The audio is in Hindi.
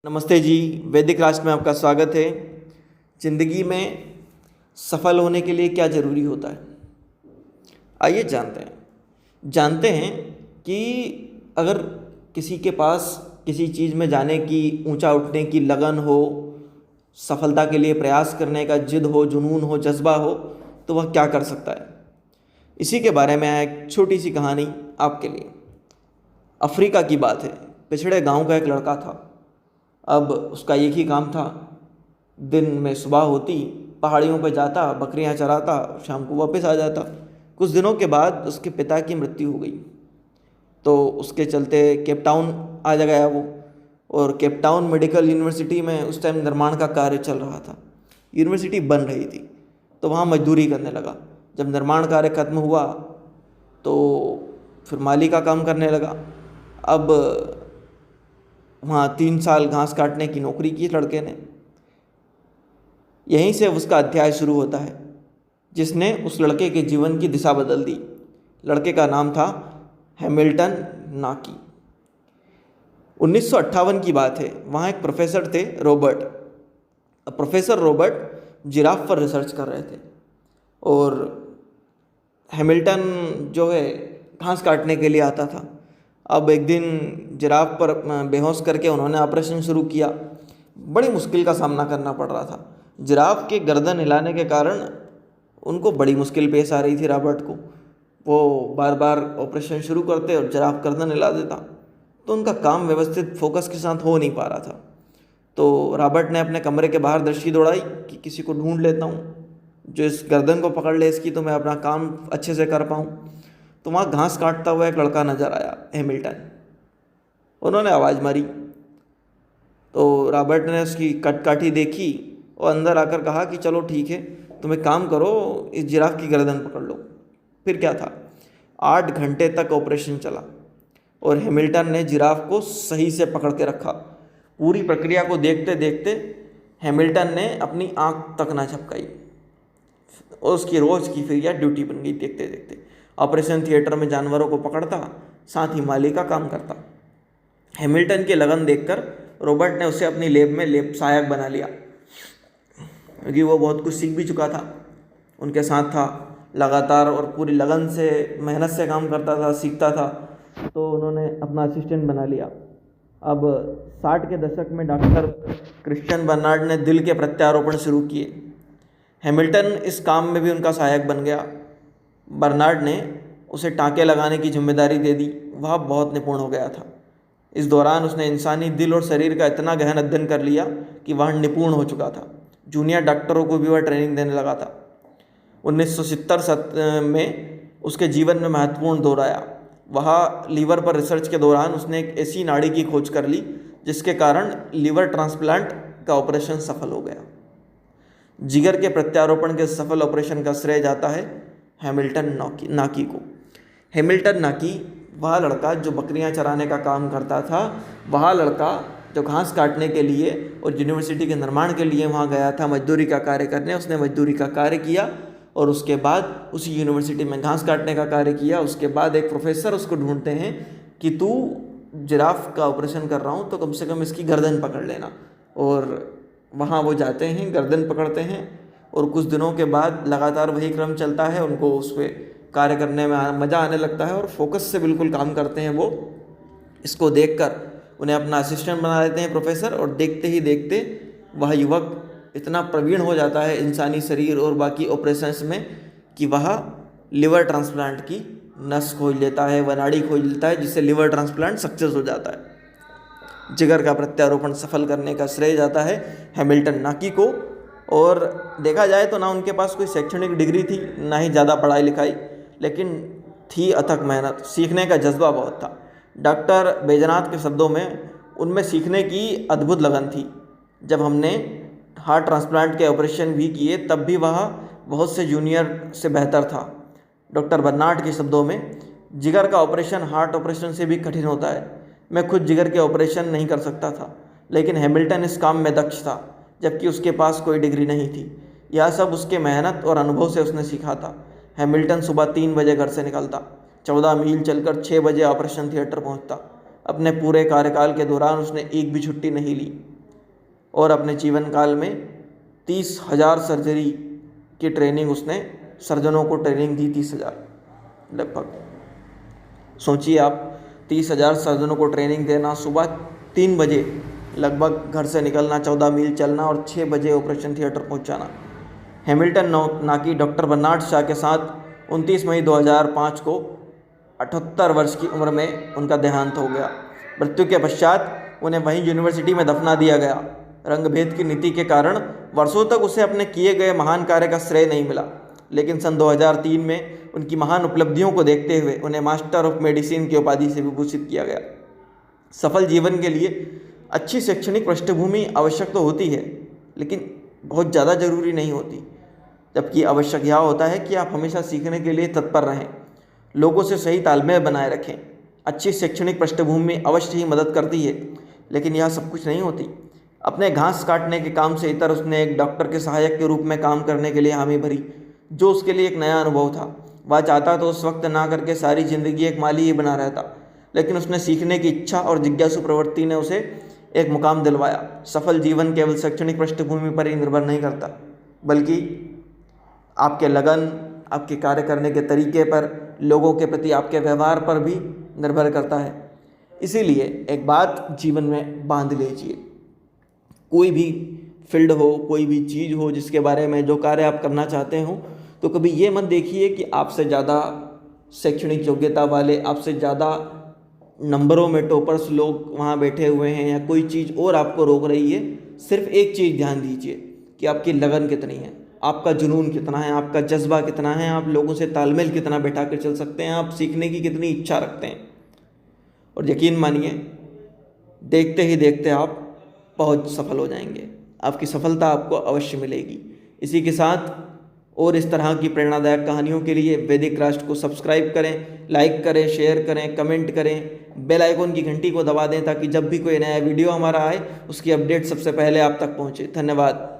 नमस्ते जी। वैदिक राष्ट्र में आपका स्वागत है। ज़िंदगी में सफल होने के लिए क्या ज़रूरी होता है, आइए जानते हैं कि अगर किसी के पास किसी चीज़ में जाने की, ऊंचा उठने की लगन हो, सफलता के लिए प्रयास करने का जिद हो, जुनून हो, जज्बा हो, तो वह क्या कर सकता है। इसी के बारे में एक छोटी सी कहानी आपके लिए। अफ्रीका की बात है। पिछड़े गांव का एक लड़का था। अब उसका एक ही काम था, दिन में सुबह होती पहाड़ियों पर जाता, बकरियां चराता, शाम को वापस आ जाता। कुछ दिनों के बाद उसके पिता की मृत्यु हो गई, तो उसके चलते केप टाउन आ गया वो। और केप टाउन मेडिकल यूनिवर्सिटी में उस टाइम निर्माण का कार्य चल रहा था, यूनिवर्सिटी बन रही थी, तो वहाँ मजदूरी करने लगा। जब निर्माण कार्य खत्म हुआ तो फिर माली का काम करने लगा। अब वहाँ 3 साल घास काटने की नौकरी की लड़के ने। यहीं से उसका अध्याय शुरू होता है, जिसने उस लड़के के जीवन की दिशा बदल दी। लड़के का नाम था हैमिल्टन नाकी। 1958 की बात है। वहाँ एक प्रोफेसर थे, रॉबर्ट। प्रोफेसर रॉबर्ट जिराफ पर रिसर्च कर रहे थे, और हैमिल्टन जो है घास काटने के लिए आता था। अब एक दिन जिराफ पर बेहोश करके उन्होंने ऑपरेशन शुरू किया। बड़ी मुश्किल का सामना करना पड़ रहा था। जिराफ के गर्दन हिलाने के कारण उनको बड़ी मुश्किल पेश आ रही थी रॉबर्ट को। वो बार बार ऑपरेशन शुरू करते और जिराफ गर्दन हिला देता, तो उनका काम व्यवस्थित फोकस के साथ हो नहीं पा रहा था। तो रॉबर्ट ने अपने कमरे के बाहर दृष्टि दौड़ाई कि किसी को ढूंढ लेता हूँ जो इस गर्दन को पकड़ ले इसकी, तो मैं अपना काम अच्छे से कर पाऊँ। तो वहाँ घास काटता हुआ एक लड़का नजर आया, हैमिल्टन। उन्होंने आवाज़ मारी, तो रॉबर्ट ने उसकी कटकाठी देखी और अंदर आकर कहा कि चलो ठीक है, तुम एक काम करो, इस जिराफ की गर्दन पकड़ लो। फिर क्या था, 8 घंटे तक ऑपरेशन चला और हैमिल्टन ने जिराफ को सही से पकड़ के रखा। पूरी प्रक्रिया को देखते देखते हैमिल्टन ने अपनी आंख तक ना झपकाई, और उसकी रोज़ की फिर यह ड्यूटी बन गई। देखते देखते ऑपरेशन थिएटर में जानवरों को पकड़ता, साथ ही माली का काम करता। हैमिल्टन की लगन देखकर रॉबर्ट ने उसे अपनी लैब में लैब सहायक बना लिया, क्योंकि वो बहुत कुछ सीख भी चुका था, उनके साथ था लगातार और पूरी लगन से मेहनत से काम करता था, सीखता था। तो उन्होंने अपना असिस्टेंट बना लिया। अब 60 के दशक में डॉक्टर क्रिश्चियन बर्नार्ड ने दिल के प्रत्यारोपण शुरू किए। हैमिल्टन इस काम में भी उनका सहायक बन गया। बर्नार्ड ने उसे टाँके लगाने की जिम्मेदारी दे दी। वह बहुत निपुण हो गया था। इस दौरान उसने इंसानी दिल और शरीर का इतना गहन अध्ययन कर लिया कि वह निपुण हो चुका था। जूनियर डॉक्टरों को भी वह ट्रेनिंग देने लगा था। 1970 में उसके जीवन में महत्वपूर्ण दौर आया। वह लीवर पर रिसर्च के दौरान उसने एक ऐसी नाड़ी की खोज कर ली जिसके कारण लीवर ट्रांसप्लांट का ऑपरेशन सफल हो गया। जिगर के प्रत्यारोपण के सफल ऑपरेशन का श्रेय जाता है हैमिल्टन नाकी को। हैमिल्टन नाकी वह लड़का जो बकरियां चराने का काम करता था, वह लड़का जो घास काटने के लिए और यूनिवर्सिटी के निर्माण के लिए वहाँ गया था मजदूरी का कार्य करने। उसने मजदूरी का कार्य किया और उसके बाद उसी यूनिवर्सिटी में घास काटने का कार्य किया। उसके बाद एक प्रोफेसर उसको ढूंढते हैं कि तू जिराफ का ऑपरेशन कर रहा हूँ, तो कम से कम इसकी गर्दन पकड़ लेना। और वहाँ वो जाते हैं, गर्दन पकड़ते हैं, और कुछ दिनों के बाद लगातार वही क्रम चलता है। उनको उस पर कार्य करने में मज़ा आने लगता है और फोकस से बिल्कुल काम करते हैं वो। इसको देखकर उन्हें अपना असिस्टेंट बना लेते हैं प्रोफेसर, और देखते ही देखते वह युवक इतना प्रवीण हो जाता है इंसानी शरीर और बाकी ऑपरेशंस में कि वह लिवर ट्रांसप्लांट की नस खोज लेता है, वह नाड़ी खोज लेता है, जिससे लिवर ट्रांसप्लांट सक्सेस हो जाता है। जिगर का प्रत्यारोपण सफल करने का श्रेय जाता है हैमिल्टन नाकी को। और देखा जाए तो ना उनके पास कोई शैक्षणिक डिग्री थी, ना ही ज़्यादा पढ़ाई लिखाई, लेकिन थी अथक मेहनत, सीखने का जज्बा बहुत था। डॉक्टर बैजनाथ के शब्दों में, उनमें सीखने की अद्भुत लगन थी। जब हमने हार्ट ट्रांसप्लांट के ऑपरेशन भी किए तब भी वह बहुत से जूनियर से बेहतर था। डॉक्टर बर्नार्ड के शब्दों में, जिगर का ऑपरेशन हार्ट ऑपरेशन से भी कठिन होता है। मैं खुद जिगर के ऑपरेशन नहीं कर सकता था, लेकिन हैमिल्टन इस काम में दक्ष था, जबकि उसके पास कोई डिग्री नहीं थी। यह सब उसके मेहनत और अनुभव से उसने सीखा था। हैमिल्टन सुबह 3 बजे घर से निकलता, 14 मील चलकर 6 बजे ऑपरेशन थिएटर पहुंचता। अपने पूरे कार्यकाल के दौरान उसने एक भी छुट्टी नहीं ली। और अपने जीवन काल में 30,000 सर्जरी की ट्रेनिंग उसने, सर्जनों को ट्रेनिंग दी 30,000 लगभग। सोचिए आप, 30,000 सर्जनों को ट्रेनिंग देना, सुबह 3 बजे लगभग घर से निकलना, 14 मील चलना और 6 बजे ऑपरेशन थिएटर पहुंच जाना। हैमिल्टन नाकी डॉक्टर बर्नार्ड शॉ के साथ 29 मई 2005 को 78 वर्ष की उम्र में उनका देहांत हो गया। मृत्यु के पश्चात उन्हें वहीं यूनिवर्सिटी में दफना दिया गया। रंगभेद की नीति के कारण वर्षों तक उसे अपने किए गए महान कार्य का श्रेय नहीं मिला, लेकिन सन 2003 में उनकी महान उपलब्धियों को देखते हुए उन्हें मास्टर ऑफ मेडिसिन की उपाधि से विभूषित किया गया। सफल जीवन के लिए अच्छी शैक्षणिक पृष्ठभूमि आवश्यक तो होती है, लेकिन बहुत ज़्यादा जरूरी नहीं होती। जबकि आवश्यक यह होता है कि आप हमेशा सीखने के लिए तत्पर रहें, लोगों से सही तालमेल बनाए रखें। अच्छी शैक्षणिक पृष्ठभूमि अवश्य ही मदद करती है, लेकिन यह सब कुछ नहीं होती। अपने घास काटने के काम से इतर उसने एक डॉक्टर के सहायक के रूप में काम करने के लिए हामी भरी, जो उसके लिए एक नया अनुभव था। वह चाहता तो उस वक्त ना करके सारी ज़िंदगी एक माली ही बना रहता, लेकिन उसने सीखने की इच्छा और जिज्ञासु प्रवृत्ति ने उसे एक मुकाम दिलवाया। सफल जीवन केवल शैक्षणिक पृष्ठभूमि पर ही निर्भर नहीं करता, बल्कि आपके लगन, आपके कार्य करने के तरीके पर, लोगों के प्रति आपके व्यवहार पर भी निर्भर करता है। इसीलिए एक बात जीवन में बांध लीजिए, कोई भी फील्ड हो, कोई भी चीज़ हो जिसके बारे में, जो कार्य आप करना चाहते हो, तो कभी ये मत देखिए कि आपसे ज़्यादा शैक्षणिक योग्यता वाले, आपसे ज़्यादा नंबरों में टॉपर्स लोग वहाँ बैठे हुए हैं या कोई चीज़ और आपको रोक रही है। सिर्फ एक चीज़ ध्यान दीजिए कि आपकी लगन कितनी है, आपका जुनून कितना है, आपका जज्बा कितना है, आप लोगों से तालमेल कितना बैठा कर चल सकते हैं, आप सीखने की कितनी इच्छा रखते हैं। और यकीन मानिए, देखते ही देखते आप बहुत सफल हो जाएंगे, आपकी सफलता आपको अवश्य मिलेगी। इसी के साथ और इस तरह की प्रेरणादायक कहानियों के लिए वैदिक राष्ट्र को सब्सक्राइब करें, लाइक करें, शेयर करें, कमेंट करें, बेल आइकन की घंटी को दबा दें ताकि जब भी कोई नया वीडियो हमारा आए उसकी अपडेट सबसे पहले आप तक पहुंचे। धन्यवाद।